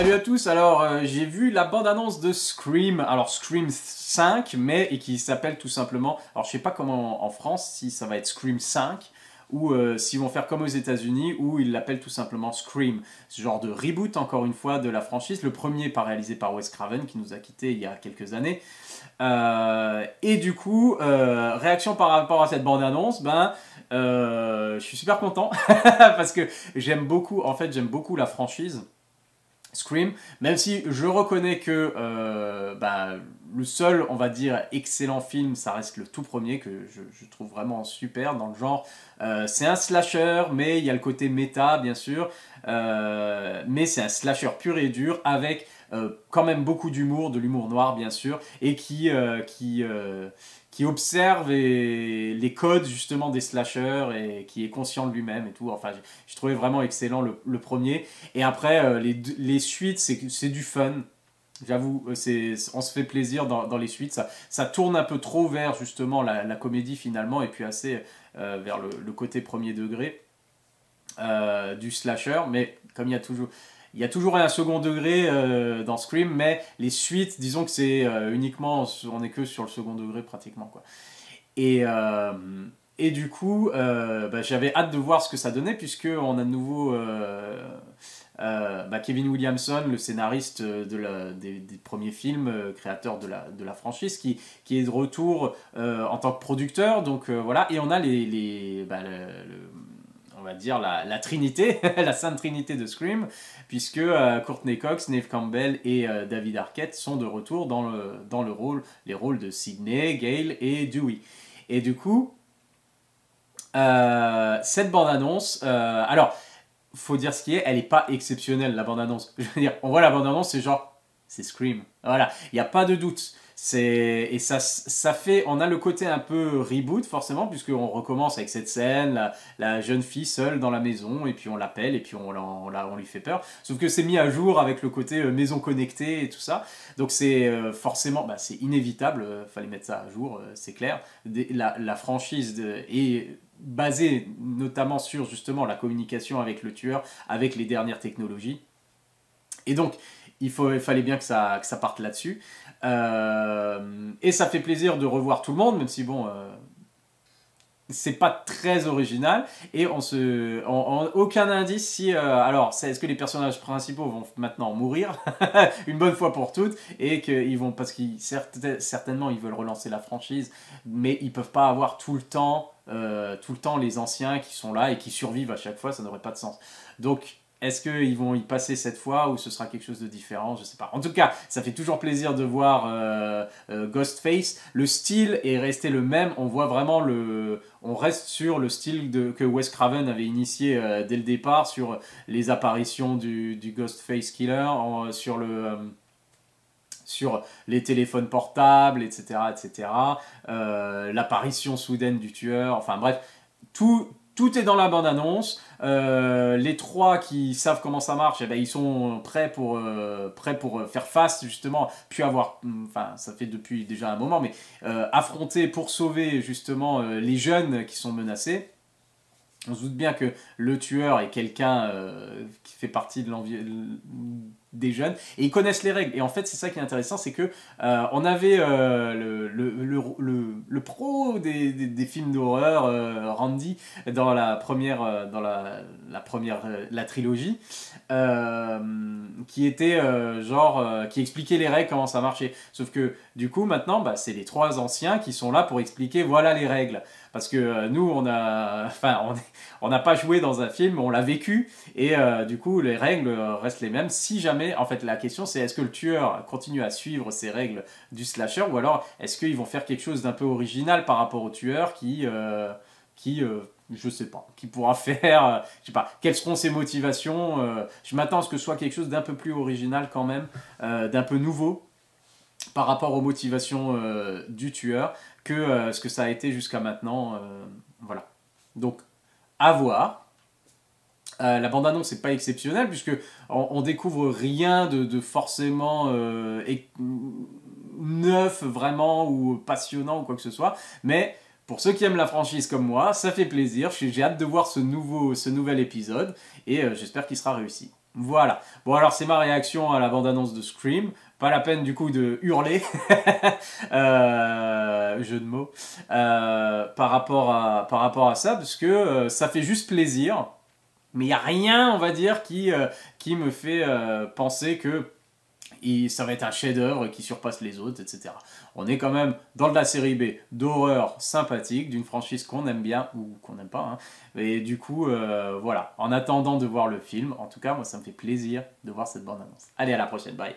Salut à tous, alors j'ai vu la bande-annonce de Scream, alors Scream 5, et qui s'appelle tout simplement, alors je sais pas comment en France, si ça va être Scream 5, ou s'ils vont faire comme aux États-Unis où ils l'appellent tout simplement Scream. Ce genre de reboot, encore une fois, de la franchise. Le premier réalisé par Wes Craven, qui nous a quittés il y a quelques années. Et du coup, réaction par rapport à cette bande-annonce, je suis super content, parce que j'aime beaucoup, en fait, j'aime beaucoup la franchise Scream, même si je reconnais que le seul, on va dire, excellent film, ça reste le tout premier, que je trouve vraiment super dans le genre. C'est un slasher, mais il y a le côté méta, bien sûr, mais c'est un slasher pur et dur, avec quand même beaucoup d'humour, de l'humour noir, bien sûr, et qui observe les codes justement des slashers et qui est conscient de lui-même et tout. Enfin, j'ai trouvé vraiment excellent le premier. Et après, les suites, c'est du fun. J'avoue, on se fait plaisir dans les suites. Ça tourne un peu trop vers justement la comédie finalement, et puis assez vers le côté premier degré du slasher. Mais comme il y a toujours un second degré dans Scream, mais les suites, disons que c'est uniquement, on est que sur le second degré pratiquement, quoi. Et du coup, j'avais hâte de voir ce que ça donnait, puisqu'on a de nouveau Kevin Williamson, le scénariste des premiers films, créateur de la franchise, qui est de retour en tant que producteur. Donc voilà, et on a on va dire la trinité, la sainte trinité de Scream, puisque Courtney Cox, Neve Campbell et David Arquette sont de retour dans les rôles de Sidney, Gale et Dewey. Et du coup, cette bande-annonce, alors, faut dire ce qui est, elle n'est pas exceptionnelle, la bande-annonce. Je veux dire, on voit la bande-annonce, c'est Scream. Voilà, il n'y a pas de doute. Et ça fait, on a le côté un peu reboot forcément, puisqu'on recommence avec cette scène, la jeune fille seule dans la maison, et puis on l'appelle, et puis on lui fait peur. Sauf que c'est mis à jour avec le côté maison connectée et tout ça. Donc c'est forcément, c'est inévitable, fallait mettre ça à jour, c'est clair. La franchise est basée notamment sur justement la communication avec le tueur, avec les dernières technologies. Et donc, il fallait bien que ça parte là-dessus. Et ça fait plaisir de revoir tout le monde, même si bon, c'est pas très original. Et aucun indice si, alors, est-ce que les personnages principaux vont maintenant mourir une bonne fois pour toutes, et qu'ils vont, parce qu'ils certainement ils veulent relancer la franchise, mais ils peuvent pas avoir tout le temps les anciens qui sont là et qui survivent à chaque fois, ça n'aurait pas de sens. Donc est-ce qu'ils vont y passer cette fois, ou ce sera quelque chose de différent? Je sais pas. En tout cas, ça fait toujours plaisir de voir Ghostface. Le style est resté le même. On voit vraiment on reste sur le style que Wes Craven avait initié dès le départ, sur les apparitions du Ghostface Killer, sur les téléphones portables, etc., etc. L'apparition soudaine du tueur. Enfin bref, tout est dans la bande-annonce. Les trois qui savent comment ça marche, ils sont prêts pour faire face, justement, puis ça fait depuis déjà un moment, mais affronter pour sauver justement les jeunes qui sont menacés. On se doute bien que le tueur est quelqu'un qui fait partie des jeunes, et ils connaissent les règles. Et en fait, c'est ça qui est intéressant, c'est que on avait le pro des films d'horreur, Randy, dans la première, la trilogie, qui était qui expliquait les règles, comment ça marchait. Sauf que du coup, maintenant, c'est les trois anciens qui sont là pour expliquer, voilà les règles. Parce que nous, on n'a pas joué dans un film, on l'a vécu, et du coup, les règles restent les mêmes. Si jamais, en fait, la question c'est, est-ce que le tueur continue à suivre ces règles du slasher, ou alors est-ce qu'ils vont faire quelque chose d'un peu original par rapport au tueur je sais pas, qui pourra faire, je sais pas, quelles seront ses motivations. Je m'attends à ce que ce soit quelque chose d'un peu plus original quand même, d'un peu nouveau par rapport aux motivations du tueur, que ce que ça a été jusqu'à maintenant. Voilà. Donc, à voir. La bande-annonce n'est pas exceptionnelle, puisque on découvre rien de forcément neuf vraiment, ou passionnant, ou quoi que ce soit. Mais pour ceux qui aiment la franchise comme moi, ça fait plaisir. J'ai hâte de voir ce nouvel épisode, et j'espère qu'il sera réussi. Voilà. Bon, alors c'est ma réaction à la bande-annonce de Scream. Pas la peine du coup de hurler, jeu de mots, par rapport à ça, parce que ça fait juste plaisir. Mais il n'y a rien, on va dire, qui me fait penser que ça va être un chef-d'œuvre qui surpasse les autres, etc. On est quand même dans de la série B d'horreur sympathique, d'une franchise qu'on aime bien ou qu'on n'aime pas. Hein. Et du coup, voilà. En attendant de voir le film, en tout cas, moi, ça me fait plaisir de voir cette bande-annonce. Allez, à la prochaine. Bye.